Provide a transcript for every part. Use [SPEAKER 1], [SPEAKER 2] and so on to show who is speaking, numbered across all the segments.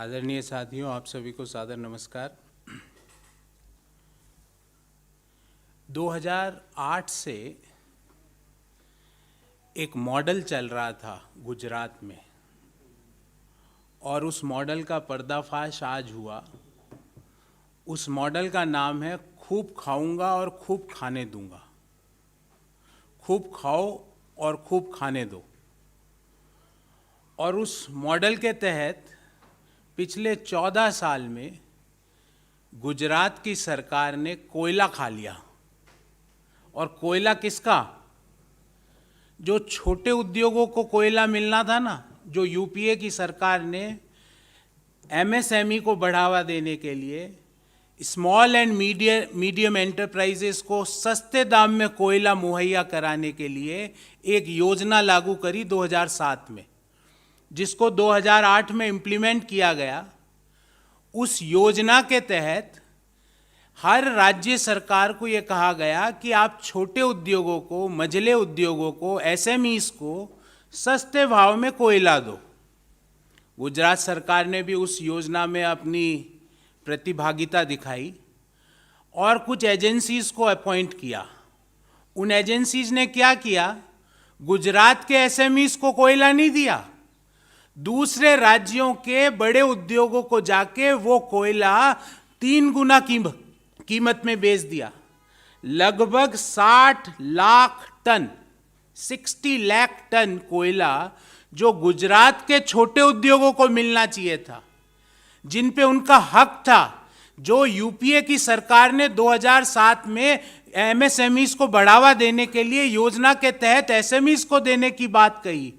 [SPEAKER 1] आदरणीय साथियों, आप सभी को सादर नमस्कार। 2008 से एक मॉडल चल रहा था गुजरात में और उस मॉडल का पर्दाफाश आज हुआ। उस मॉडल का नाम है खूब खाऊंगा और खूब खाने दूंगा। खूब खाओ और खूब खाने दो। और उस मॉडल के तहत पिछले 14 साल में गुजरात की सरकार ने कोयला खा लिया। और कोयला किसका? जो छोटे उद्योगों को कोयला मिलना था ना, जो यूपीए की सरकार ने एमएसएमई को बढ़ावा देने के लिए स्मॉल एंड मीडियम एंटरप्राइजेस को सस्ते दाम में कोयला मुहैया कराने के लिए एक योजना लागू करी 2007 में, जिसको 2008 में इम्प्लीमेंट किया गया। उस योजना के तहत हर राज्य सरकार को ये कहा गया कि आप छोटे उद्योगों को, मझले उद्योगों को, एसएमईज को सस्ते भाव में कोयला दो। गुजरात सरकार ने भी उस योजना में अपनी प्रतिभागिता दिखाई और कुछ एजेंसीज को अपॉइंट किया। उन एजेंसीज ने क्या किया? गुजरात के एसएमईज को कोयला नहीं दिया, दूसरे राज्यों के बड़े उद्योगों को जाके वो कोयला 3 गुना कीमत में बेच दिया। लगभग 60 लाख टन, 60 लाख टन कोयला जो गुजरात के छोटे उद्योगों को मिलना चाहिए था, जिन पे उनका हक था, जो यूपीए की सरकार ने 2007 में एमएसएमईज को बढ़ावा देने के लिए योजना के तहत एसएमईज को देने की बात कही।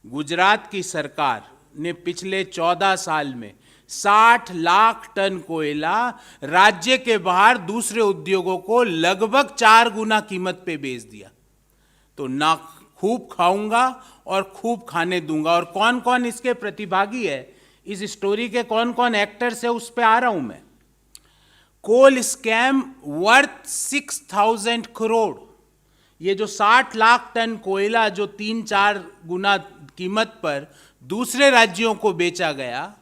[SPEAKER 1] गुजरात की सरकार ने पिछले 14 साल में 60 लाख टन कोयला राज्य के बाहर दूसरे उद्योगों को लगभग 4 गुना कीमत पे बेच दिया। तो ना खूब खाऊंगा और खूब खाने दूंगा। और कौन कौन इसके प्रतिभागी है, इस स्टोरी के कौन कौन एक्टर्स है, उस पे आ रहा हूं मैं। कोल स्कैम वर्थ 6,000 करोड़। ये जो 60 लाख टन कोयला जो 3-4 गुना कीमत पर दूसरे राज्यों को बेचा गया,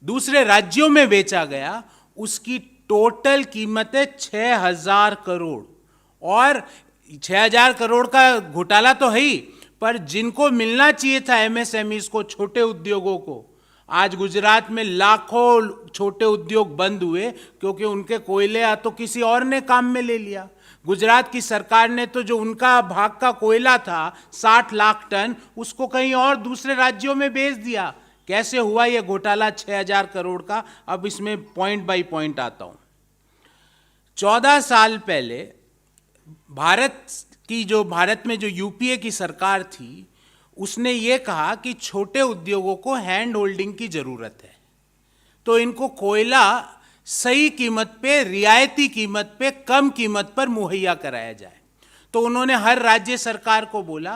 [SPEAKER 1] दूसरे राज्यों में बेचा गया, उसकी टोटल कीमत है 6,000 करोड़। और 6,000 करोड़ का घोटाला तो है ही, पर जिनको मिलना चाहिए था एमएसएमईज को, छोटे उद्योगों को, आज गुजरात में लाखों छोटे उद्योग बंद हुए क्योंकि उनके कोयले या तो किसी और ने काम में ले लिया। गुजरात की सरकार ने तो जो उनका भाग का कोयला था 60 लाख टन, उसको कहीं और दूसरे राज्यों में बेच दिया। कैसे हुआ ये घोटाला 6,000 करोड़ का? अब इसमें पॉइंट बाय पॉइंट आता हूं। 14 साल पहले भारत में जो यूपीए की सरकार थी, उसने ये कहा कि छोटे उद्योगों को हैंड होल्डिंग की जरूरत है, तो इनको कोयला सही कीमत पे, रियायती कीमत पे, कम कीमत पर मुहैया कराया जाए। तो उन्होंने हर राज्य सरकार को बोला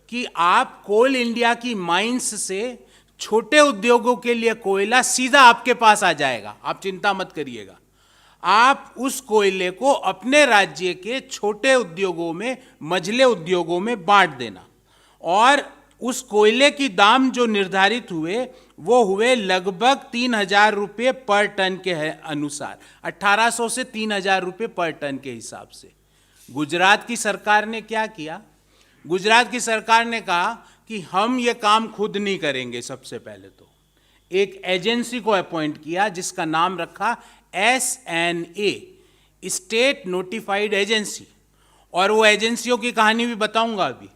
[SPEAKER 1] कि आप कोल इंडिया की माइंस से छोटे उद्योगों के लिए कोयला सीधा आपके पास आ जाएगा, आप चिंता मत करिएगा। आप उस कोयले को अपने राज्य के छोटे उद्योगों में, मझले उद्योगों में बांट देना। और उस कोयले की दाम जो निर्धारित हुए वो हुए लगभग 3,000 रुपये पर टन के अनुसार, 1,800 से 3,000 रुपये पर टन के हिसाब से। गुजरात की सरकार ने क्या किया? गुजरात की सरकार ने कहा कि हम ये काम खुद नहीं करेंगे। सबसे पहले तो एक एजेंसी को अपॉइंट किया जिसका नाम रखा SNA, स्टेट नोटिफाइड एजेंसी। और वो एजेंसियों की कहानी भी बताऊंगा अभी।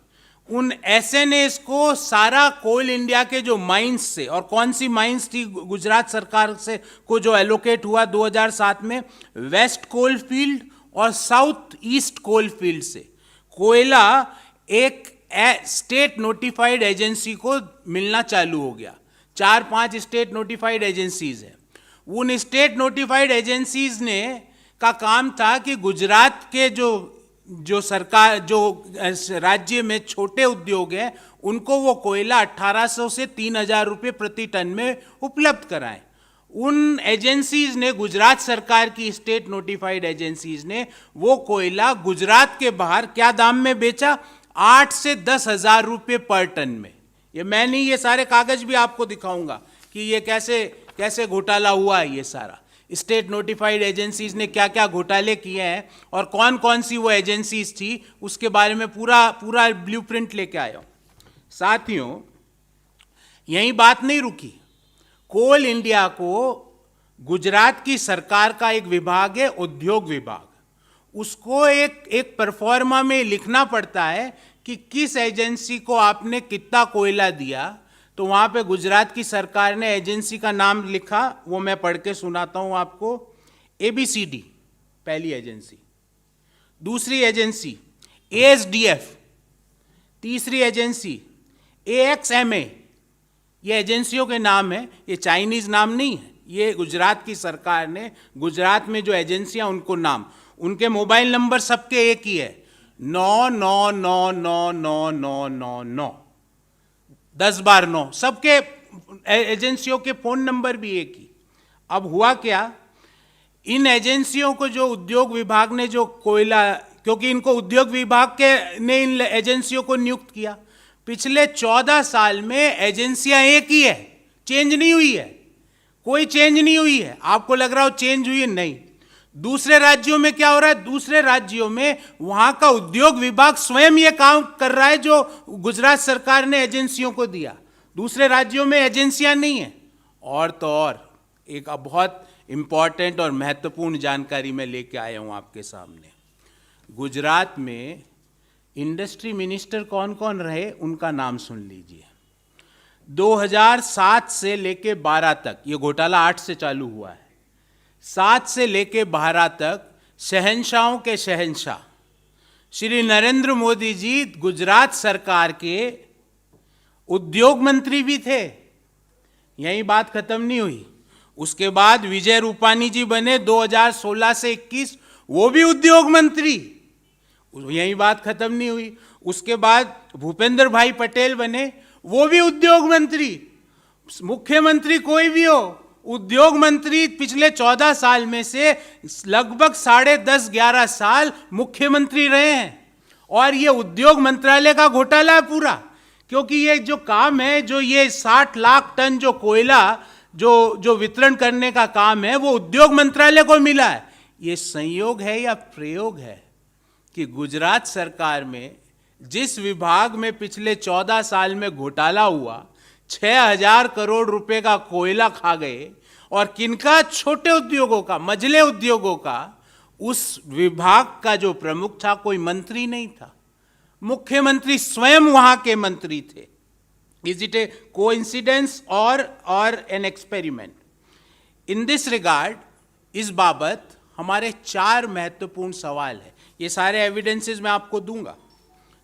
[SPEAKER 1] उन SNAs को सारा कोल इंडिया के जो माइंस से, और कौन सी माइंस थी गुजरात सरकार से को जो एलोकेट हुआ 2007 में, वेस्ट कोल फील्ड और साउथ ईस्ट कोल फील्ड से कोयला एक स्टेट नोटिफाइड एजेंसी को मिलना चालू हो गया। 4-5 स्टेट नोटिफाइड एजेंसीज हैं। उन स्टेट नोटिफाइड एजेंसीज ने का काम था कि गुजरात के जो सरकार, जो राज्य में छोटे उद्योग हैं, उनको वो कोयला 1,800 से 3,000 रुपये प्रति टन में उपलब्ध कराएं। उन एजेंसीज ने, गुजरात सरकार की स्टेट नोटिफाइड एजेंसीज ने वो कोयला गुजरात के बाहर क्या दाम में बेचा? 8 से 10,000 रुपये पर टन में। ये मैं नहीं, ये सारे कागज भी आपको दिखाऊंगा कि ये कैसे कैसे घोटाला हुआ है ये सारा, स्टेट नोटिफाइड एजेंसीज ने क्या क्या घोटाले किए हैं और कौन कौन सी वो एजेंसीज थी, उसके बारे में पूरा ब्लूप्रिंट लेके आया हूं। साथियों, यही बात नहीं रुकी। कोल इंडिया को गुजरात की सरकार का एक विभाग है, उद्योग विभाग, उसको एक परफॉर्मा में लिखना पड़ता है कि किस एजेंसी को आपने कितना कोयला दिया। तो वहां पे गुजरात की सरकार ने एजेंसी का नाम लिखा, वो मैं पढ़ के सुनाता हूं आपको। ABCD पहली एजेंसी, दूसरी एजेंसी ASDF, तीसरी एजेंसी AXMA। ये एजेंसियों के नाम है, ये चाइनीज नाम नहीं है, ये गुजरात की सरकार ने गुजरात में जो एजेंसियां उनको नाम, उनके मोबाइल नंबर सबके एक ही है, 99999999, 10 बार 9, सबके एजेंसियों के फोन नंबर भी एक ही। अब हुआ क्या, इन एजेंसियों को जो उद्योग विभाग ने जो कोयला, क्योंकि इनको उद्योग विभाग के ने इन एजेंसियों को नियुक्त किया, पिछले 14 साल में एजेंसियां एक ही है, चेंज नहीं हुई है, कोई चेंज नहीं हुई है। आपको लग रहा हो चेंज हुई है, नहीं। दूसरे राज्यों में क्या हो रहा है, दूसरे राज्यों में वहां का उद्योग विभाग स्वयं ये काम कर रहा है जो गुजरात सरकार ने एजेंसियों को दिया। दूसरे राज्यों में एजेंसियां नहीं है। और तो और एक बहुत इंपॉर्टेंट और महत्वपूर्ण जानकारी मैं लेके आया हूं आपके सामने। गुजरात में इंडस्ट्री मिनिस्टर कौन कौन रहे, उनका नाम सुन लीजिए। 2007 से लेके 12 तक, ये घोटाला 8 से चालू हुआ है, 7 से लेके 12 तक शहंशाहों के शहंशाह श्री नरेंद्र मोदी जी गुजरात सरकार के उद्योग मंत्री भी थे। यही बात खत्म नहीं हुई। उसके बाद विजय रूपानी जी बने 2016 से 21, वो भी उद्योग मंत्री, यही बात खत्म नहीं हुई। उसके बाद भूपेंद्र भाई पटेल बने, वो भी उद्योग मंत्री। मुख्यमंत्री कोई भी हो, उद्योग मंत्री पिछले 14 साल में से लगभग 10.5-11 साल मुख्यमंत्री रहे हैं। और ये उद्योग मंत्रालय का घोटाला है पूरा, क्योंकि ये जो काम है, जो ये 60 लाख टन जो कोयला जो वितरण करने का काम है, वो उद्योग मंत्रालय को मिला है। ये संयोग है या प्रयोग है कि गुजरात सरकार में जिस विभाग में पिछले 14 साल में घोटाला हुआ, 6000 करोड़ रुपए का कोयला खा गए, और किनका, छोटे उद्योगों का, मझले उद्योगों का, उस विभाग का जो प्रमुख था कोई मंत्री नहीं था, मुख्यमंत्री स्वयं वहां के मंत्री थे। इज इट ए कोइंसिडेंस और an experiment? In this regard, इस बाबत हमारे 4 महत्वपूर्ण सवाल है। ये सारे एविडेंसेस मैं आपको दूंगा।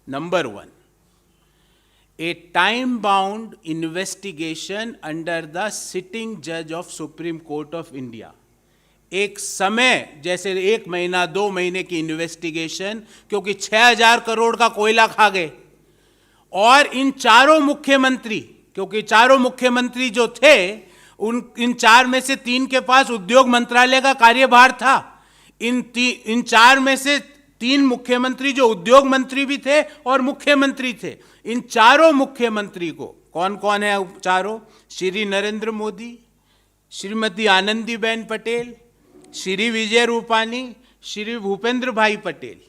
[SPEAKER 1] Number 1, a time bound investigation under the sitting judge of Supreme Court of India। एक समय, जैसे 1 महीना 2 महीने की इन्वेस्टिगेशन, क्योंकि 6000 करोड़ का कोयला खा गए, और इन चारों मुख्यमंत्री, क्योंकि चारों मुख्यमंत्री जो थे, इन 4 में से 3 के पास उद्योग मंत्रालय का कार्यभार था। इन 4 में से 3 मुख्यमंत्री जो उद्योग मंत्री भी थे और मुख्यमंत्री थे, इन चारों मुख्यमंत्री को, कौन कौन है चारों, श्री नरेंद्र मोदी, श्रीमती आनंदीबेन पटेल, श्री विजय रूपानी, श्री भूपेंद्र भाई पटेल,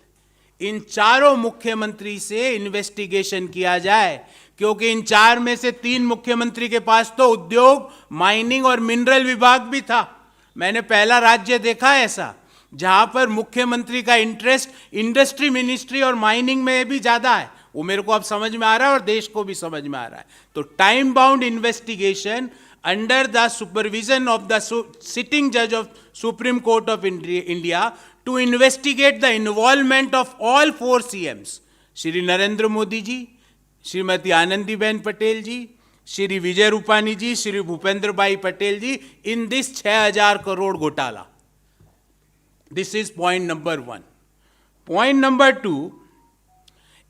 [SPEAKER 1] इन चारों मुख्यमंत्री से इन्वेस्टिगेशन किया जाए। क्योंकि इन 4 में से 3 मुख्यमंत्री के पास तो उद्योग, माइनिंग और मिनरल विभाग भी था। मैंने पहला राज्य देखा है ऐसा जहां पर मुख्यमंत्री का इंटरेस्ट इंडस्ट्री मिनिस्ट्री और माइनिंग में भी ज्यादा है। वो मेरे को अब समझ में आ रहा है और देश को भी समझ में आ रहा है। तो time bound investigation under the supervision of the sitting जज of supreme court of India to investigate the involvement of all 4 CMs, Shri Narendra Modi ji, Shrimati Anandiben Patel ji, Shri Vijay Rupani ji, Shri Bhupendra Bhai Patel ji, in this 6000 crore घोटाला। This is point number 1. Point number 2,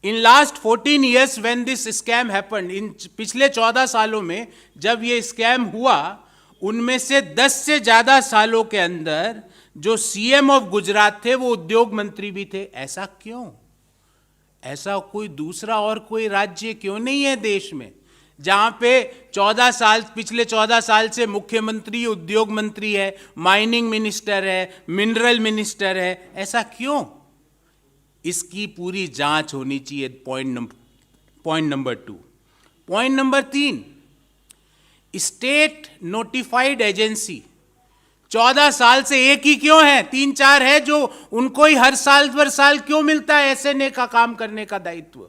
[SPEAKER 1] in last 14 years when this scam happened, इन पिछले 14 सालों में जब ये scam हुआ, उनमें से 10 से ज्यादा सालों के अंदर जो CM ऑफ गुजरात थे वो उद्योग मंत्री भी थे। ऐसा क्यों? ऐसा कोई दूसरा और कोई राज्य क्यों नहीं है देश में जहां पे 14 साल, पिछले 14 साल से मुख्यमंत्री उद्योग मंत्री है, माइनिंग मिनिस्टर है, मिनरल मिनिस्टर है, ऐसा क्यों? इसकी पूरी जांच होनी चाहिए। Point number 2। Point number 3, state notified agency 14 साल से एक ही क्यों है? 3-4 है जो उनको ही हर साल क्यों मिलता है एसएनए का काम करने का दायित्व?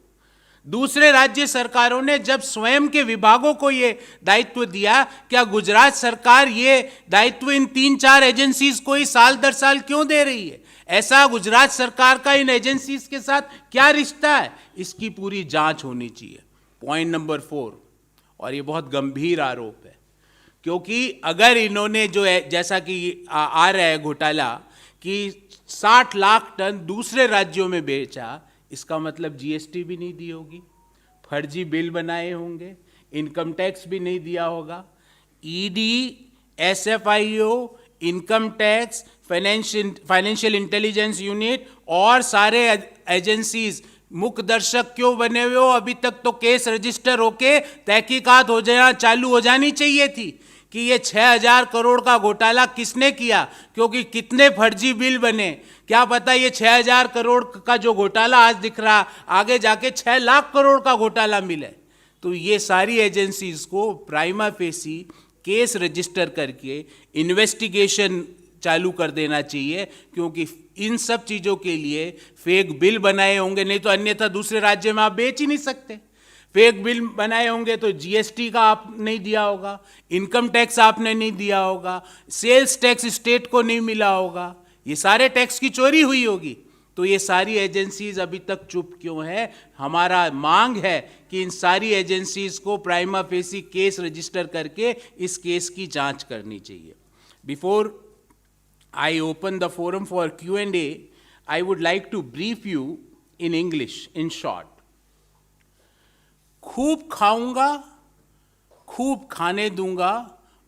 [SPEAKER 1] दूसरे राज्य सरकारों ने जब स्वयं के विभागों को यह दायित्व दिया, क्या गुजरात सरकार ये दायित्व इन 3-4 एजेंसीज को ही साल दर साल क्यों दे रही है? ऐसा गुजरात सरकार का इन एजेंसीज के साथ क्या रिश्ता है? इसकी पूरी जांच होनी चाहिए। पॉइंट नंबर 4, और ये बहुत गंभीर आरोप है, क्योंकि अगर इन्होंने जो है, जैसा कि आ रहा है घोटाला कि 60 लाख टन दूसरे राज्यों में बेचा, इसका मतलब जीएसटी भी नहीं दी होगी, फर्जी बिल बनाए होंगे, इनकम टैक्स भी नहीं दिया होगा। ED, SFIO, income tax, financial intelligence unit और सारे एजेंसीज मुख्य दर्शक क्यों बने हुए हो? अभी तक तो केस रजिस्टर होके तहकीकात हो जाना चालू हो जानी चाहिए थी कि ये 6,000 करोड़ का घोटाला किसने किया, क्योंकि कितने फर्जी बिल बने, क्या पता ये 6,000 करोड़ का जो घोटाला आज दिख रहा, आगे जाके 6 लाख करोड़ का घोटाला मिले। तो ये सारी एजेंसीज को प्राइमा फेसी केस रजिस्टर करके इन्वेस्टिगेशन चालू कर देना चाहिए, क्योंकि इन सब चीज़ों के लिए फेक बिल बनाए होंगे, नहीं तो अन्यथा दूसरे राज्य में आप बेच ही नहीं सकते। फेक बिल बनाए होंगे तो जीएसटी का आप नहीं दिया होगा, इनकम टैक्स आपने नहीं दिया होगा, सेल्स टैक्स स्टेट को नहीं मिला होगा, ये सारे टैक्स की चोरी हुई होगी। तो ये सारी एजेंसीज अभी तक चुप क्यों है? हमारा मांग है कि इन सारी एजेंसीज को प्राइमा फेसी केस रजिस्टर करके इस केस की जांच करनी चाहिए। Before I open the forum for Q&A, I would like to brief you in English, in short. खूब खाऊंगा, खूब खाने दूंगा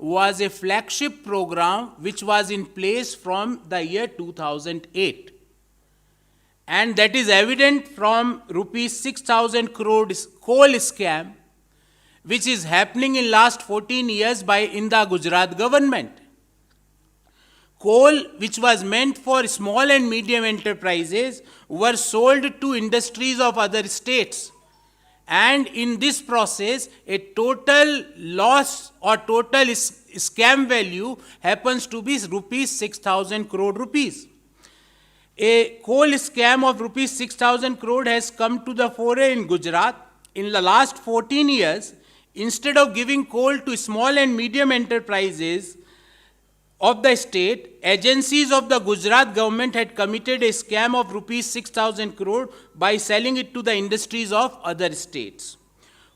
[SPEAKER 1] was a flagship program which was in place from the year 2008. And that is evident from rupees 6,000 crore coal scam, which is happening in last 14 years in the Gujarat government. Coal, which was meant for small and medium enterprises, were sold to industries of other states. And in this process, a total loss or total scam value happens to be rupees 6,000 crore rupees. A coal scam of rupees 6,000 crore has come to the fore in Gujarat. In the last 14 years, instead of giving coal to small and medium enterprises of the state, agencies of the Gujarat government had committed a scam of rupees 6,000 crore by selling it to the industries of other states.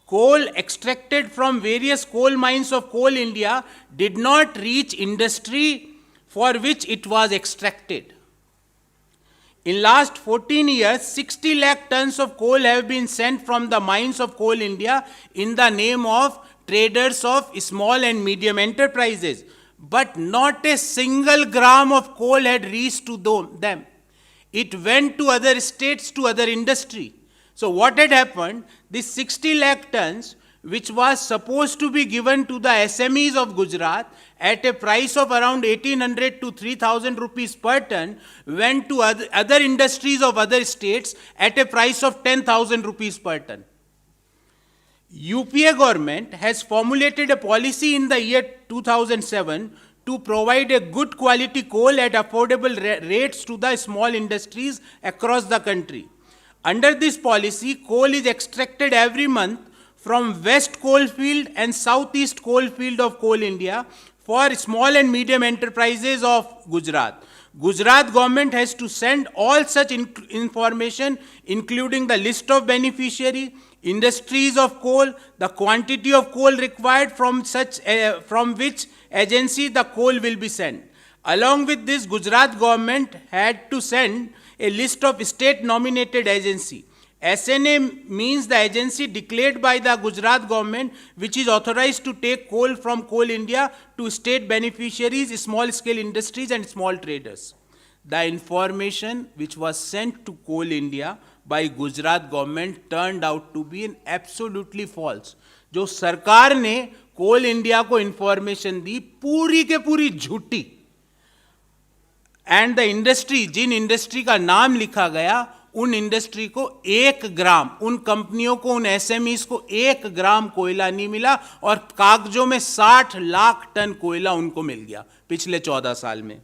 [SPEAKER 1] Coal extracted from various coal mines of Coal India did not reach industry for which it was extracted. In last 14 years, 60 lakh tons of coal have been sent from the mines of Coal India in the name of traders of small and medium enterprises. But not a single gram of coal had reached to them. It went to other states, to other industry. So what had happened, this 60 lakh tons, which was supposed to be given to the SMEs of Gujarat at a price of around 1,800 to 3,000 rupees per ton, went to other industries of other states at a price of 10,000 rupees per ton. UPA government has formulated a policy in the year 2007 to provide a good quality coal at affordable rates to the small industries across the country. Under this policy, coal is extracted every month from West Coalfield and Southeast Coalfield of Coal India for small and medium enterprises of Gujarat. Gujarat government has to send all such information, including the list of beneficiary, industries of coal, the quantity of coal required from which agency the coal will be sent. Along with this, Gujarat government had to send a list of state nominated agency. SNA means the agency declared by the Gujarat government which is authorized to take coal from Coal India to state beneficiaries, small scale industries and small traders. The information which was sent to Coal India by Gujarat government turned out to be an absolutely false. जो सरकार ने कोल India को information दी पूरी के पूरी झूठी, and the industry, जिन industry का नाम लिखा गया उन इंडस्ट्री को 1 ग्राम, उन कंपनियों को, उन एसएमईज को 1 ग्राम कोयला नहीं मिला, और कागजों में 60 लाख टन कोयला उनको मिल गया पिछले 14 साल में.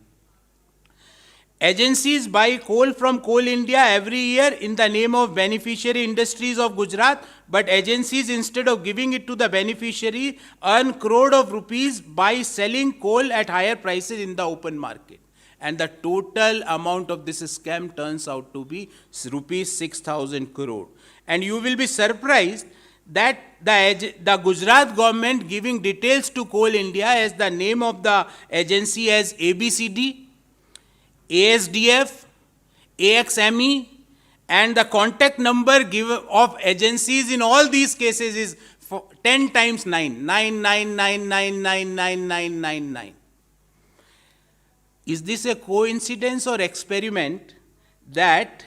[SPEAKER 1] Agencies buy coal from Coal India every year in the name of beneficiary industries of Gujarat, but agencies, instead of giving it to the beneficiary, earn crore of rupees by selling coal at higher prices in the open market. And the total amount of this scam turns out to be rupees 6,000 crore. And you will be surprised that the Gujarat government giving details to Coal India as the name of the agency as ABCD, ASDF, AXME, and the contact number of agencies in all these cases is 10 times 9, 999999999. Is this a coincidence or experiment that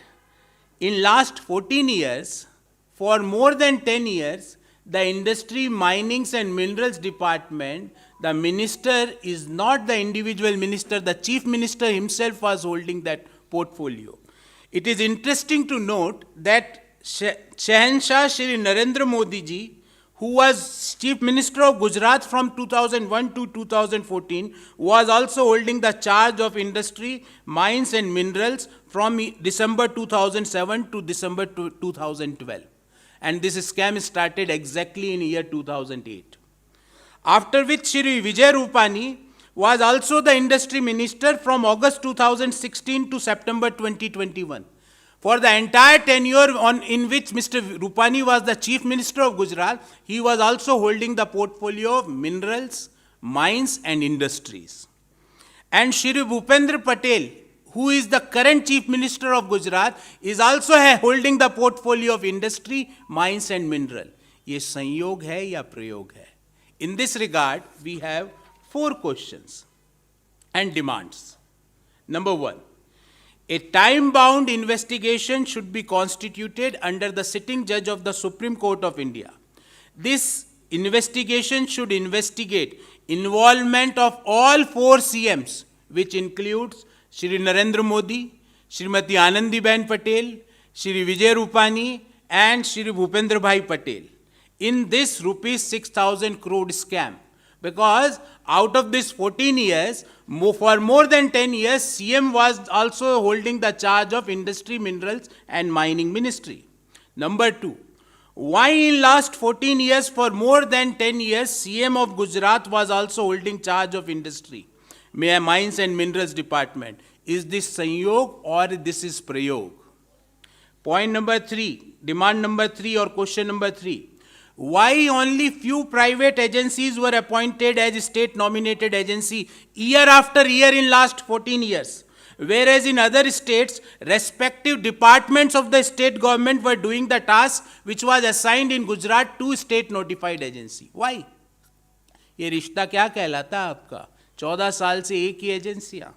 [SPEAKER 1] in last 14 years, for more than 10 years, the Industry, Minings and Minerals Department, the minister is not the individual minister, the chief minister himself was holding that portfolio. It is interesting to note that Shahenshah Shri Narendra Modi ji, who was chief minister of Gujarat from 2001 to 2014, was also holding the charge of industry, mines and minerals from December 2007 to December 2012. And this scam started exactly in year 2008. After which Shri Vijay Rupani was also the industry minister from August 2016 to September 2021. For the entire tenure in which Mr. Rupani was the chief minister of Gujarat, he was also holding the portfolio of minerals, mines and industries. And Shri Bhupendra Patel, who is the current chief minister of Gujarat, is also holding the portfolio of industry, mines and mineral. ये संयोग है या प्रयोग है? In this regard, we have 4 questions and demands. Number 1, a time-bound investigation should be constituted under the sitting judge of the Supreme Court of India. This investigation should investigate involvement of all 4 CMs, which includes Shri Narendra Modi, Srimati Anandiben Patel, Shri Vijay Rupani and Shri Bhupendra Bhai Patel in this rupees 6,000 crore scam. Because out of this 14 years, for more than 10 years, CM was also holding the charge of industry, minerals and mining ministry. Number 2, why in last 14 years, for more than 10 years, CM of Gujarat was also holding charge of industry, mines and minerals department? Is this sanyog or this is prayog? Point number 3, demand number 3 or question number 3. Why only few private agencies were appointed as state nominated agency year after year in last 14 years? Whereas in other states, respective departments of the state government were doing the task which was assigned in Gujarat to state notified agency. Why? ये रिश्ता क्या कहलाता है आपका? 14 साल से एक ही एजेंसियां.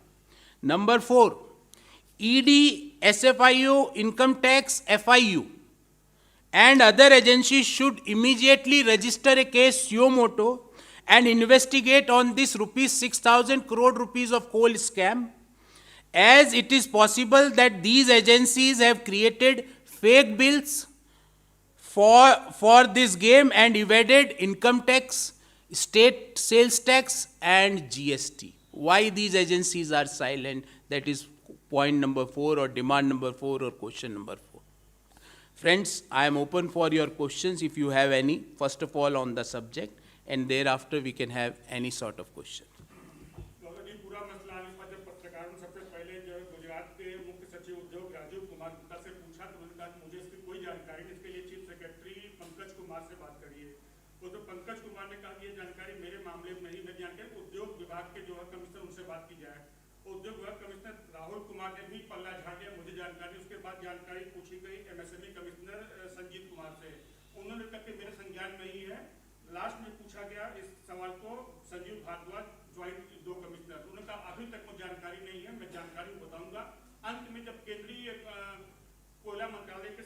[SPEAKER 1] Number 4, ED, SFIO, income tax, FIU and other agencies should immediately register a case suo moto and investigate on this rupees 6,000 crore rupees of coal scam, as it is possible that these agencies have created fake bills for this game and evaded income tax, state sales tax and GST. Why these agencies are silent? That is point number 4 or demand number 4 or question number 4. Friends, I am open for your questions if you have any, first of all on the subject, and thereafter we can have any sort of question.
[SPEAKER 2] पूरा मसला आने पर जब पत्रकारों ने सबसे पहले जो गुजरात के मुख्य सचिव उद्योग राजीव कुमार गुप्ता से पूछा तो उन्होंने कहा कि मुझे इसकी कोई जानकारी नहीं, इसके लिए चीफ सेक्रेटरी पंकज कुमार से बात करिए. तो पंकज कुमार ने कहा कि ये जानकारी मेरे मामले में नहीं, मेरी जानकारी उद्योग विभाग के जो है कमिश्नर उनसे बात की जाए. उद्योग विभाग कमिश्नर राहुल कुमार ने भी पल्ला झाड़ दिया, मुझे जानकारी. उसके बाद जानकारी पूछी गई MSME कमिश्नर संजीत कुमार से, उन्होंने कहा कि मेरे संज्ञान में ही है. लास्ट में पूछा गया इस सवाल को संजीव भारद्वाज, ज्वाइंट 2 कमिश्नर, उन्होंने कहा अभी तक मुझे जानकारी नहीं है, मैं जानकारी बताऊंगा. अंत में जब केंद्रीय कोयला मंत्रालय के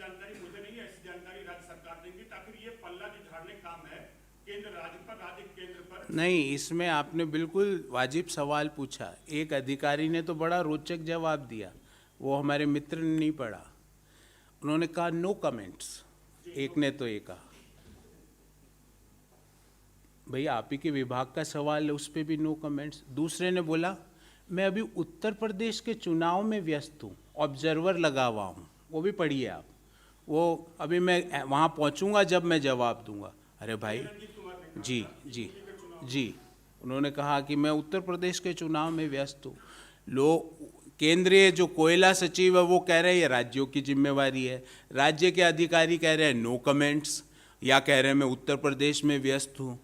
[SPEAKER 2] जानकारी मुझे नहीं है, ऐसी जानकारी राज्य सरकार देंगी, ताकि ये पल्ला निधारने काम है केंद्र राज्य पर, राज्य केंद्र पर।
[SPEAKER 1] नहीं, इसमें आपने बिल्कुल वाजिब सवाल पूछा। एक अधिकारी ने तो बड़ा रोचक जवाब दिया, वो हमारे मित्र ने नहीं पढ़ा। उन्होंने कहा नो कमेंट्स। एक ने तो ये कहा, भैया आप ही के विभाग का सवाल है, उस पर भी नो कमेंट्स। दूसरे ने बोला मैं अभी उत्तर प्रदेश के चुनाव में व्यस्त हूँ, ऑब्जर्वर लगा हुआ हूँ, वो भी पढ़िए आप, वो अभी मैं वहाँ पहुँचूँगा जब मैं जवाब दूंगा। अरे भाई जी जी जी, उन्होंने कहा कि मैं उत्तर प्रदेश के चुनाव में व्यस्त हूँ। लोग केंद्रीय जो कोयला सचिव है वो कह रहे हैं ये राज्यों की जिम्मेवारी है, राज्य के अधिकारी कह रहे हैं नो कमेंट्स, या कह रहे हैं मैं उत्तर प्रदेश में व्यस्त हूँ।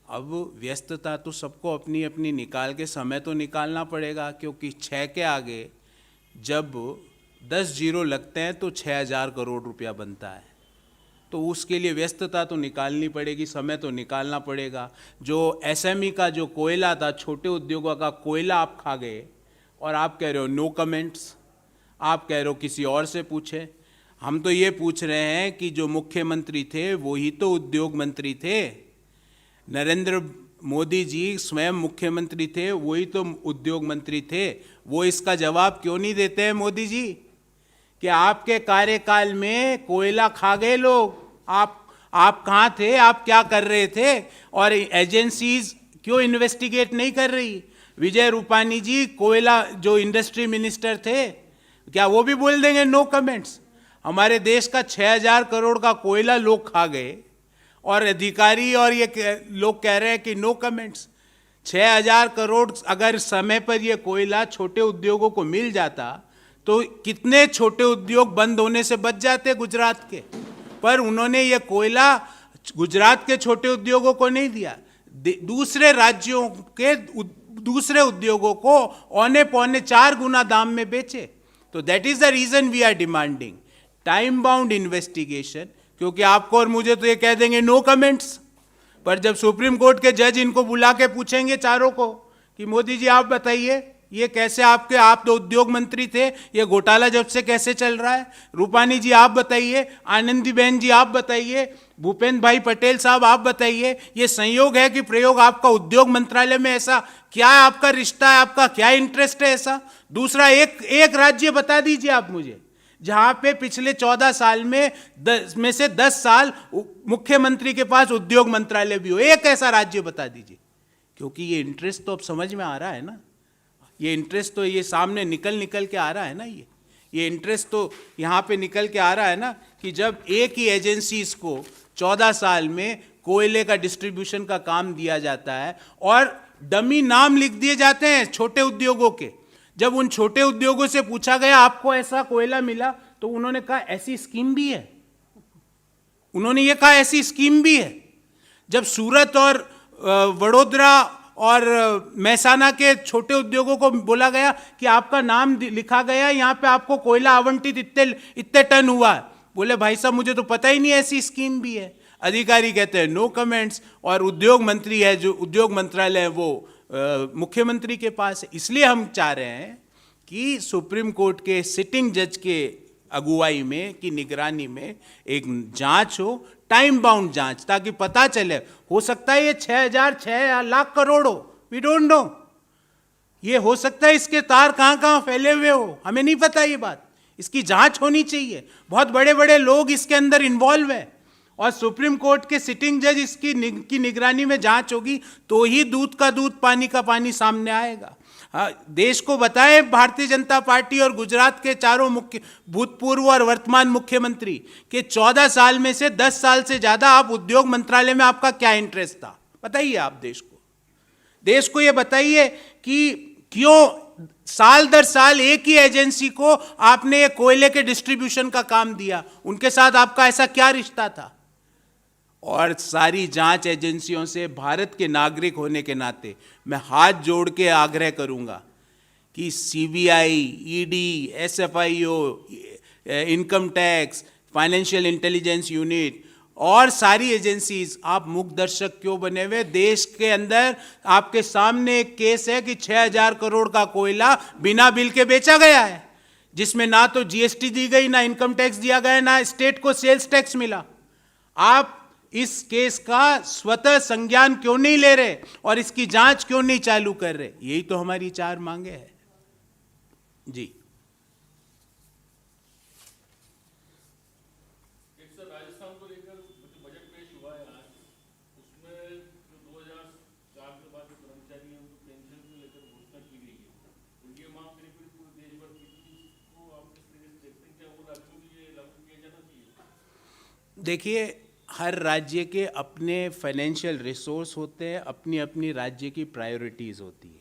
[SPEAKER 1] अब व्यस्तता तो सबको अपनी अपनी निकाल के समय तो निकालना पड़ेगा, क्योंकि 6 के आगे जब 10 जीरो लगते हैं तो 6000 करोड़ रुपया बनता है, तो उसके लिए व्यस्तता तो निकालनी पड़ेगी, समय तो निकालना पड़ेगा। जो एसएमई का जो कोयला था, छोटे उद्योगों का कोयला आप खा गए, और आप कह रहे हो नो कमेंट्स, आप कह रहे हो किसी और से पूछे। हम तो ये पूछ रहे हैं कि जो मुख्यमंत्री थे वही तो उद्योग मंत्री थे, नरेंद्र मोदी जी स्वयं मुख्यमंत्री थे, वही तो उद्योग मंत्री थे। वो इसका जवाब क्यों नहीं देते हैं मोदी जी कि आपके कार्यकाल में कोयला खा गए लोग, आप कहाँ थे, आप क्या कर रहे थे, और एजेंसीज क्यों इन्वेस्टिगेट नहीं कर रही। विजय रूपानी जी कोयला जो इंडस्ट्री मिनिस्टर थे, क्या वो भी बोल देंगे नो कमेंट्स। हमारे देश का 6000 करोड़ का कोयला लोग खा गए, और अधिकारी और ये लोग कह रहे हैं कि नो कमेंट्स। 6000 करोड़ अगर समय पर ये कोयला छोटे उद्योगों को मिल जाता तो कितने छोटे उद्योग बंद होने से बच जाते गुजरात के। पर उन्होंने ये कोयला गुजरात के छोटे उद्योगों को नहीं दिया, दूसरे राज्यों के दूसरे उद्योगों को औने पौने 4 गुना दाम में बेचे। तो that is the reason we are demanding time bound investigation, क्योंकि आपको और मुझे तो ये कह देंगे नो कमेंट्स, पर जब सुप्रीम कोर्ट के जज इनको बुला के पूछेंगे चारों को कि मोदी जी आप बताइए ये कैसे आप तो उद्योग मंत्री थे, ये घोटाला जब से कैसे चल रहा है, रूपानी जी आप बताइए, आनंदीबेन जी आप बताइए, भूपेंद्र भाई पटेल साहब आप बताइए, ये संयोग है कि प्रयोग आपका उद्योग मंत्रालय में, ऐसा क्या आपका रिश्ता है, आपका क्या इंटरेस्ट है ऐसा। दूसरा एक राज्य बता दीजिए आप मुझे जहां पे पिछले 14 साल में से 10 साल मुख्यमंत्री के पास उद्योग मंत्रालय भी हो, एक ऐसा राज्य बता दीजिए। क्योंकि ये इंटरेस्ट तो अब समझ में आ रहा है ना, ये इंटरेस्ट तो ये सामने निकल के आ रहा है ना, ये इंटरेस्ट तो यहाँ पे निकल के आ रहा है ना, कि जब एक ही एजेंसीज को 14 साल में कोयले का डिस्ट्रीब्यूशन का काम दिया जाता है और डमी नाम लिख दिए जाते हैं छोटे उद्योगों के। जब उन छोटे उद्योगों से पूछा गया आपको ऐसा कोयला मिला, तो उन्होंने कहा ऐसी स्कीम भी है, उन्होंने ये कहा ऐसी स्कीम भी है। जब सूरत और वडोदरा और महसाना के छोटे उद्योगों को बोला गया कि आपका नाम लिखा गया, यहाँ पे आपको कोयला आवंटित इतने टन हुआ है, बोले भाई साहब मुझे तो पता ही नहीं ऐसी स्कीम भी है। अधिकारी कहते हैं नो कमेंट्स, और उद्योग मंत्री है जो उद्योग मंत्रालय है वो मुख्यमंत्री के पास है। इसलिए हम चाह रहे हैं कि सुप्रीम कोर्ट के सिटिंग जज के अगुवाई में की निगरानी में एक जांच हो, टाइम बाउंड जांच, ताकि पता चले। हो सकता है ये 6 लाख करोड़ हो, वी डोंट नो, ये हो सकता है इसके तार कहाँ कहाँ फैले हुए हो, हमें नहीं पता ये बात। इसकी जांच होनी चाहिए, बहुत बड़े बड़े लोग इसके अंदर इन्वॉल्व है, और सुप्रीम कोर्ट के सिटिंग जज इसकी निगरानी में जांच होगी तो ही दूध का दूध पानी का पानी सामने आएगा। देश को बताएं भारतीय जनता पार्टी और गुजरात के चारों भूतपूर्व और वर्तमान मुख्यमंत्री के 14 साल में से 10 साल से ज्यादा आप उद्योग मंत्रालय में आपका क्या इंटरेस्ट था, बताइए आप देश को ये बताइए कि क्यों साल दर साल एक ही एजेंसी को आपने कोयले के डिस्ट्रीब्यूशन का काम दिया, उनके साथ आपका ऐसा क्या रिश्ता था। और सारी जांच एजेंसियों से भारत के नागरिक होने के नाते मैं हाथ जोड़ के आग्रह करूंगा कि CBI, ED, SFIO, income tax, financial intelligence unit और सारी एजेंसीज, आप मूक दर्शक क्यों बने हुए। देश के अंदर आपके सामने एक केस है कि 6000 करोड़ का कोयला बिना बिल के बेचा गया है। जिसमें ना तो जीएसटी दी गई, ना इनकम टैक्स दिया गया, ना स्टेट को सेल्स टैक्स मिला। आप इस केस का स्वतः संज्ञान क्यों नहीं ले रहे और इसकी जांच क्यों नहीं चालू कर रहे? यही तो हमारी 4 मांगे हैं जी।
[SPEAKER 3] एक सर, राजस्थान को लेकर जो बजट पेश हुआ है आज, उसमें जो 2004 के बाद जो कर्मचारी हैं उनको पेंशन को लेकर घोषणा की गई है, उनकी मांग करीब करीब पूरे देश भर की थी। इसको आप किस तरीके से देखते हैं? क्या वो राज्यों के लिए लागू किया जाना चाहिए?
[SPEAKER 1] देखिए, हर राज्य के अपने फाइनेंशियल रिसोर्स होते हैं, अपनी अपनी राज्य की प्रायोरिटीज़ होती है।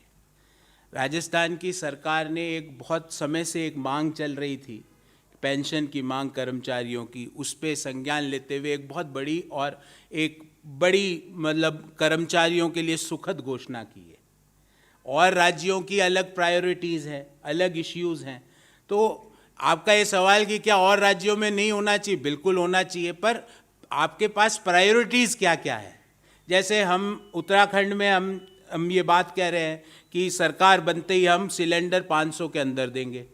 [SPEAKER 1] राजस्थान की सरकार ने एक बहुत समय से एक मांग चल रही थी, पेंशन की मांग कर्मचारियों की, उस पर संज्ञान लेते हुए एक बहुत बड़ी और एक बड़ी मतलब कर्मचारियों के लिए सुखद घोषणा की है। और राज्यों की अलग प्रायोरिटीज़ हैं, अलग इश्यूज़ हैं। तो आपका ये सवाल कि क्या और राज्यों में नहीं होना चाहिए, बिल्कुल होना चाहिए, पर आपके पास प्रायोरिटीज़ क्या क्या है। जैसे हम उत्तराखंड में हम ये बात कह रहे हैं कि सरकार बनते ही हम सिलेंडर 500 के अंदर देंगे।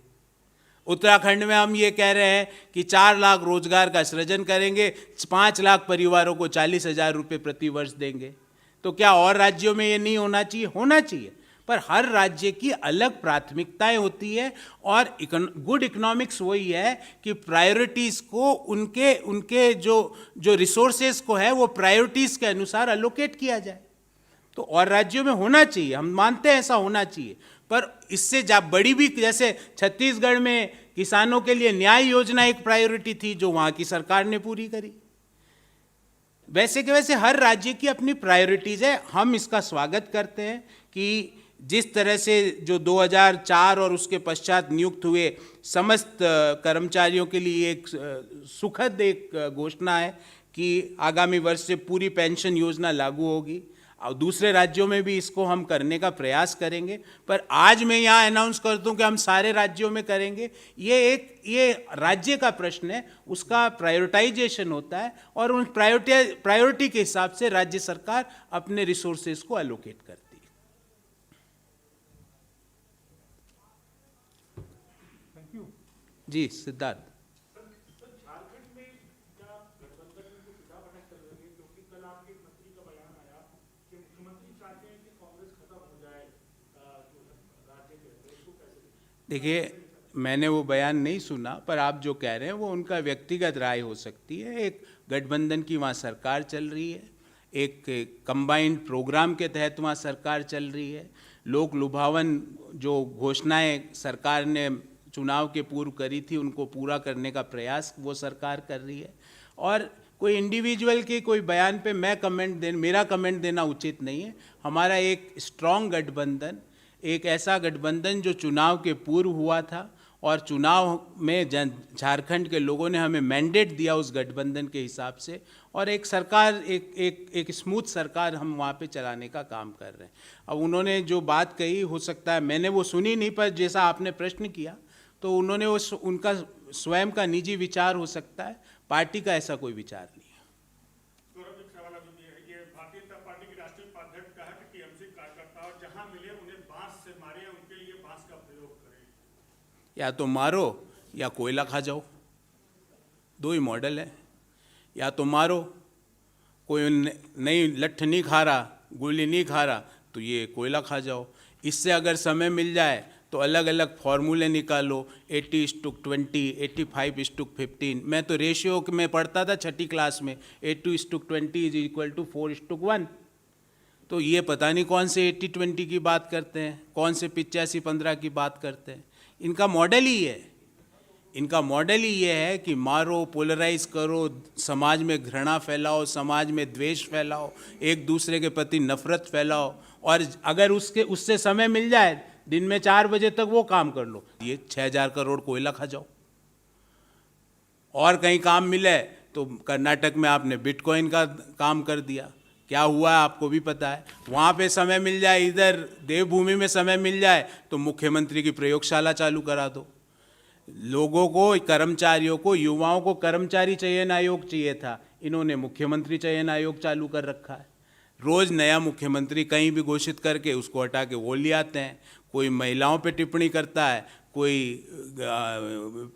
[SPEAKER 1] उत्तराखंड में हम ये कह रहे हैं कि 4 लाख रोजगार का सृजन करेंगे, 5 लाख परिवारों को 40,000 रुपये प्रति वर्ष देंगे। तो क्या और राज्यों में ये नहीं होना चाहिए? होना चाहिए, पर हर राज्य की अलग प्राथमिकताएं होती है। और गुड इकोनॉमिक्स वही है कि प्रायोरिटीज़ को उनके जो रिसोर्सेज को है वो प्रायोरिटीज़ के अनुसार अलोकेट किया जाए। तो और राज्यों में होना चाहिए, हम मानते हैं ऐसा होना चाहिए, पर इससे बड़ी भी, जैसे छत्तीसगढ़ में किसानों के लिए न्याय योजना एक प्रायोरिटी थी जो वहाँ की सरकार ने पूरी करी। वैसे के वैसे हर राज्य की अपनी प्रायोरिटीज़ है। हम इसका स्वागत करते हैं कि जिस तरह से जो 2004 और उसके पश्चात नियुक्त हुए समस्त कर्मचारियों के लिए एक सुखद एक घोषणा है कि आगामी वर्ष से पूरी पेंशन योजना लागू होगी, और दूसरे राज्यों में भी इसको हम करने का प्रयास करेंगे। पर आज मैं यहाँ अनाउंस कर दूं कि हम सारे राज्यों में करेंगे, ये राज्य का प्रश्न है, उसका प्रायोरिटाइजेशन होता है और उन प्रायोरिटी के हिसाब से राज्य सरकार अपने रिसोर्सेज को एलोकेट करती है। जी सिद्धार्थ।
[SPEAKER 2] झारखंड में क्या गठबंधन में कुछ उठापटक चल रही है? क्योंकि कल आपके मंत्री का बयान आया कि मुख्यमंत्री चाहते हैं कि कांग्रेस खत्म हो जाए राज्य के अंदर। इसको कैसे देखते हैं?
[SPEAKER 1] देखिए, मैंने वो बयान नहीं सुना, पर आप जो कह रहे हैं वो उनका व्यक्तिगत राय हो सकती है। एक गठबंधन की वहाँ सरकार चल रही है, एक कंबाइंड प्रोग्राम के तहत वहाँ सरकार चल रही है। लोक लुभावन जो घोषणाएं सरकार ने चुनाव के पूर्व करी थी उनको पूरा करने का प्रयास वो सरकार कर रही है। और कोई इंडिविजुअल के कोई बयान पे मेरा कमेंट देना उचित नहीं है। हमारा एक स्ट्रॉन्ग गठबंधन, एक ऐसा गठबंधन जो चुनाव के पूर्व हुआ था और चुनाव में झारखंड के लोगों ने हमें मैंडेट दिया उस गठबंधन के हिसाब से, और एक सरकार एक स्मूथ सरकार हम वहाँ पे चलाने का काम कर रहे हैं। अब उन्होंने जो बात कही, हो सकता है मैंने वो सुनी नहीं, पर जैसा आपने प्रश्न किया तो उन्होंने उनका स्वयं का निजी विचार हो सकता है, पार्टी का ऐसा कोई विचार नहीं है।
[SPEAKER 2] गौरव, एक सवाल अभी ये भारतीय जनता पार्टी के राष्ट्रीय उपाध्यक्ष कहा कि टीएमसी कार्यकर्ता जहां मिले उन्हें बांस से मारे, उनके लिए बांस का प्रयोग करें।
[SPEAKER 1] या तो मारो या कोयला खा जाओ, 2 ही मॉडल है। या तो मारो, कोई नहीं लठ नहीं खा रहा, गोली नहीं खा रहा, तो ये कोयला खा जाओ। इससे अगर समय मिल जाए तो अलग अलग फार्मूले निकालो, 80:20, 85:15। मैं तो रेशियो में पढ़ता था 6ठी क्लास में, 82:20 = 4:1। तो ये पता नहीं कौन से 80-20 की बात करते हैं, कौन से 85-15 की बात करते हैं। इनका मॉडल ही है, इनका मॉडल ही ये है कि मारो, पोलराइज करो, समाज में घृणा फैलाओ, समाज में द्वेष फैलाओ, एक दूसरे के प्रति नफरत फैलाओ, और अगर उससे समय मिल जाए दिन में 4 बजे तक वो काम कर लो, ये 6,000 करोड़ कोयला खा जाओ। और कहीं काम मिले तो कर्नाटक में आपने बिटकॉइन का काम कर दिया, क्या हुआ है आपको भी पता है। वहाँ पे समय मिल जाए, इधर देवभूमि में समय मिल जाए तो मुख्यमंत्री की प्रयोगशाला चालू करा दो। लोगों को, कर्मचारियों को, युवाओं को कर्मचारी चयन आयोग चाहिए था, इन्होंने मुख्यमंत्री चयन आयोग चालू कर रखा है। रोज नया मुख्यमंत्री कहीं भी घोषित करके उसको हटा के वो ले आते हैं। कोई महिलाओं पे टिप्पणी करता है, कोई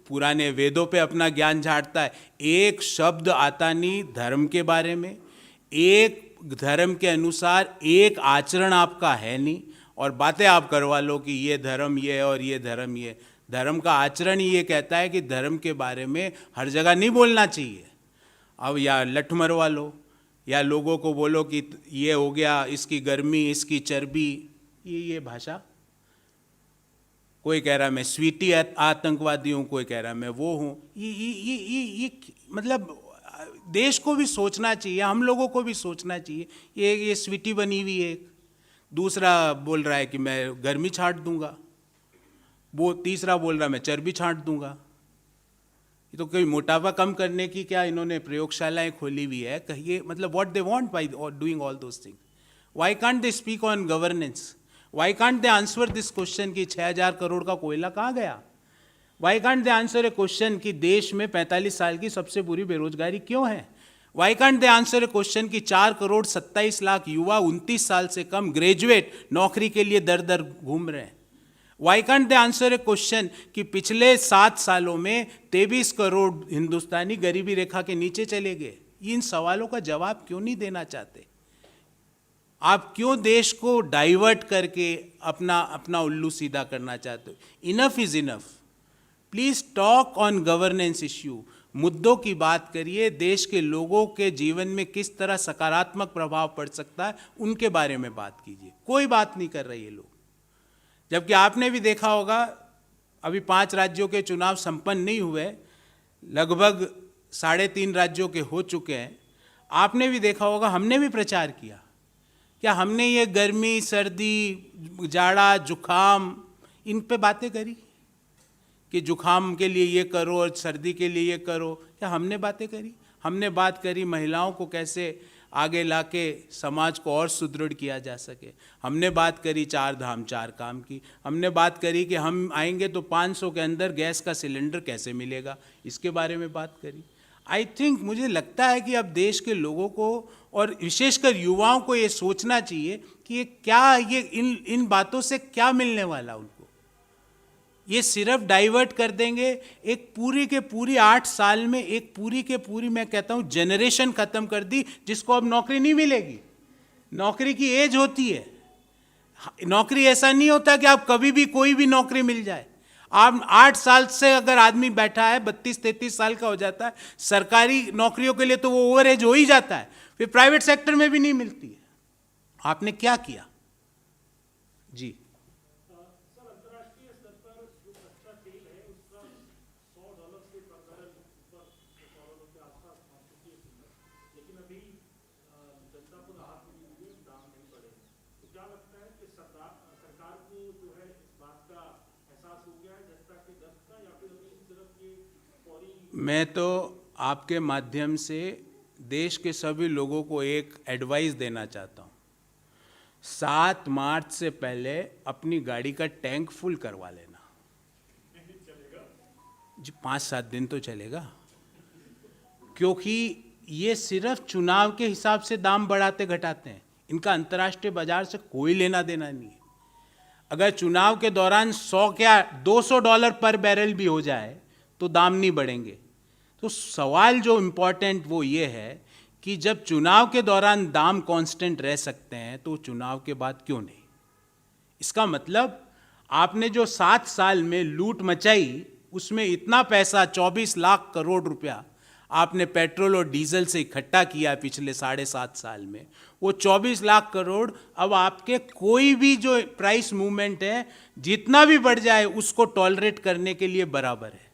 [SPEAKER 1] पुराने वेदों पे अपना ज्ञान झाड़ता है। एक शब्द आता नहीं धर्म के बारे में, एक धर्म के अनुसार एक आचरण आपका है नहीं, और बातें आप करवा लो कि ये धर्म ये है और ये धर्म ये। धर्म का आचरण ही ये कहता है कि धर्म के बारे में हर जगह नहीं बोलना चाहिए। अब या लठ मरवा लो या लोगों को बोलो कि ये हो गया, इसकी गर्मी, इसकी चर्बी, ये भाषा। कोई कह रहा मैं स्वीटी आतंकवादी हूँ, कोई कह रहा मैं वो हूँ। ये मतलब देश को भी सोचना चाहिए, हम लोगों को भी सोचना चाहिए। ये स्वीटी बनी हुई है। दूसरा बोल रहा है कि मैं गर्मी छांट दूंगा, वो तीसरा बोल रहा है मैं चर्बी छांट दूंगा। ये तो कोई मोटापा कम करने की क्या इन्होंने प्रयोगशालाएं खोली हुई है? कहिए मतलब what they want by doing all those things. Why can't they speak on governance? Why can't they answer this question कि 6000 करोड़ का कोयला कहाँ गया? Why can't they answer A question कि देश में 45 साल की सबसे बुरी बेरोजगारी क्यों है? Why can't they answer A question कि 4 करोड़ 27 लाख युवा 29 साल से कम ग्रेजुएट नौकरी के लिए दर दर घूम रहे हैं? Why can't they answer A question कि पिछले 7 सालों में 23 करोड़ हिंदुस्तानी गरीबी रेखा के नीचे चले गए? इन सवालों का जवाब क्यों नहीं देना चाहते? आप क्यों देश को डाइवर्ट करके अपना उल्लू सीधा करना चाहते हो? Enough is enough. Please talk on governance issue. मुद्दों की बात करिए, देश के लोगों के जीवन में किस तरह सकारात्मक प्रभाव पड़ सकता है उनके बारे में बात कीजिए। कोई बात नहीं कर रहे ये लोग। जबकि आपने भी देखा होगा अभी 5 राज्यों के चुनाव संपन्न नहीं हुए, लगभग 3.5 राज्यों के हो चुके हैं। आपने भी देखा होगा, हमने भी प्रचार किया। क्या हमने ये गर्मी, सर्दी, जाड़ा, जुखाम इन पे बातें करी कि जुखाम के लिए ये करो और सर्दी के लिए ये करो? क्या हमने बातें करी? हमने बात करी महिलाओं को कैसे आगे लाके समाज को और सुदृढ़ किया जा सके। हमने बात करी 4 धाम 4 काम की। हमने बात करी कि हम आएंगे तो 500 के अंदर गैस का सिलेंडर कैसे मिलेगा, इसके बारे में बात करी। आई थिंक मुझे लगता है कि अब देश के लोगों को और विशेषकर युवाओं को ये सोचना चाहिए कि ये इन बातों से क्या मिलने वाला उनको। ये सिर्फ डाइवर्ट कर देंगे। एक पूरी के पूरी 8 साल में एक पूरी के पूरी मैं कहता हूँ जनरेशन खत्म कर दी जिसको अब नौकरी नहीं मिलेगी। नौकरी की एज होती है। नौकरी ऐसा नहीं होता कि आप कभी भी कोई भी नौकरी मिल जाए। आप 8 साल से अगर आदमी बैठा है 32-33 साल का हो जाता है, सरकारी नौकरियों के लिए तो वो ओवर एज हो ही जाता है, फिर प्राइवेट सेक्टर में भी नहीं मिलती है। आपने क्या किया जी? मैं तो आपके माध्यम से देश के सभी लोगों को एक एडवाइस देना चाहता हूँ। 7 मार्च से पहले अपनी गाड़ी का टैंक फुल करवा लेना। जी 5-7 दिन तो चलेगा, क्योंकि ये सिर्फ चुनाव के हिसाब से दाम बढ़ाते घटाते हैं। इनका अंतर्राष्ट्रीय बाजार से कोई लेना देना नहीं है। अगर चुनाव के दौरान 100 क्या $200 पर बैरल भी हो जाए तो दाम नहीं बढ़ेंगे। तो सवाल जो इम्पोर्टेंट वो ये है कि जब चुनाव के दौरान दाम कांस्टेंट रह सकते हैं तो चुनाव के बाद क्यों नहीं? इसका मतलब आपने जो 7 साल में लूट मचाई उसमें इतना पैसा 24 लाख करोड़ रुपया आपने पेट्रोल और डीजल से इकट्ठा किया पिछले 7.5 साल में। वो 24 लाख करोड़ अब आपके कोई भी जो प्राइस मूवमेंट है जितना भी बढ़ जाए उसको टॉलरेट करने के लिए बराबर है।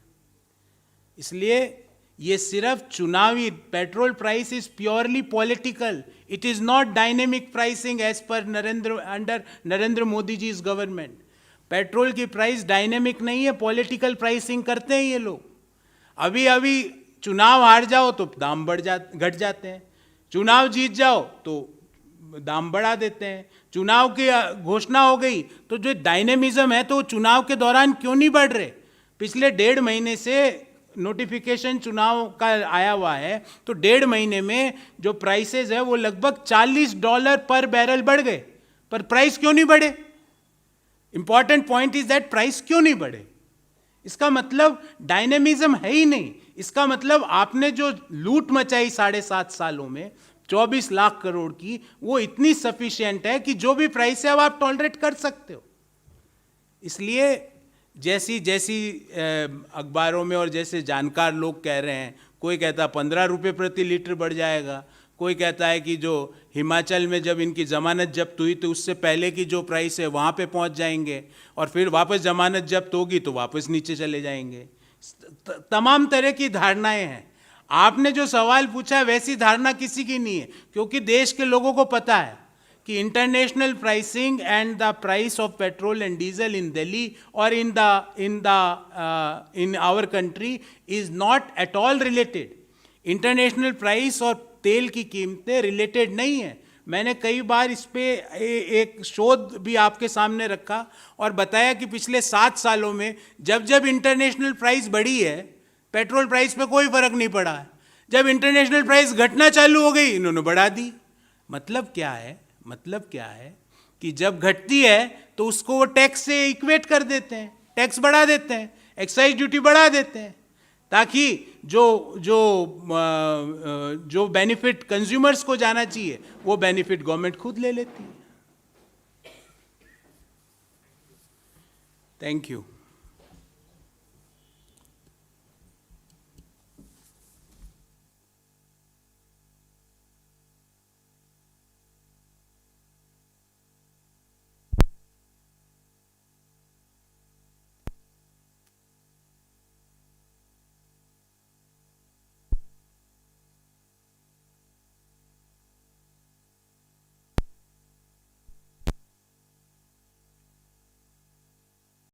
[SPEAKER 1] इसलिए ये सिर्फ चुनावी petrol price is purely political, it is not dynamic pricing as per Narendra Modi ji is government. Petrol की प्राइस डायनेमिक नहीं है, पॉलिटिकल प्राइसिंग करते हैं ये लोग। अभी चुनाव हार जाओ तो दाम घट जाते हैं, चुनाव जीत जाओ तो दाम बढ़ा देते हैं। चुनाव की घोषणा हो गई तो जो डायनेमिज्म है तो चुनाव के दौरान क्यों नहीं बढ़ रहे? पिछले 1.5 महीने से नोटिफिकेशन चुनाव का आया हुआ है तो 1.5 महीने में जो प्राइसेस है वो लगभग $40 पर बैरल बढ़ गए, पर प्राइस क्यों नहीं बढ़े? Important point is that price क्यों नहीं बढ़े? इसका मतलब डायनेमिज्म है ही नहीं। इसका मतलब आपने जो लूट मचाई 7.5 सालों में 24 लाख करोड़ की, वो इतनी सफिशिएंट है कि जो भी प्राइस है वो आप टॉलरेट कर सकते हो। इसलिए जैसी जैसी अखबारों में और जैसे जानकार लोग कह रहे हैं, कोई कहता है 15 रुपये प्रति लीटर बढ़ जाएगा, कोई कहता है कि जो हिमाचल में जब इनकी ज़मानत जब्त हुई तो उससे पहले की जो प्राइस है वहाँ पे पहुँच जाएंगे और फिर वापस ज़मानत जब्त होगी तो वापस नीचे चले जाएंगे। तमाम तरह की धारणाएं हैं। आपने जो सवाल पूछा वैसी धारणा किसी की नहीं है, क्योंकि देश के लोगों को पता है कि international pricing and the price of petrol and diesel in Delhi और in our country is not at all related. International price और तेल की कीमतें रिलेटेड नहीं है। मैंने कई बार इस पे एक शोध भी आपके सामने रखा और बताया कि पिछले 7 सालों में जब जब इंटरनेशनल प्राइस बढ़ी है, पेट्रोल प्राइस पे कोई फर्क नहीं पड़ा है। जब इंटरनेशनल प्राइस घटना चालू हो गई, इन्होंने बढ़ा दी। मतलब क्या है? मतलब क्या है कि जब घटती है तो उसको वो टैक्स से इक्वेट कर देते हैं, टैक्स बढ़ा देते हैं, एक्साइज ड्यूटी बढ़ा देते हैं, ताकि जो बेनिफिट कंज्यूमर्स को जाना चाहिए वो बेनिफिट गवर्नमेंट खुद ले लेती है। Thank you.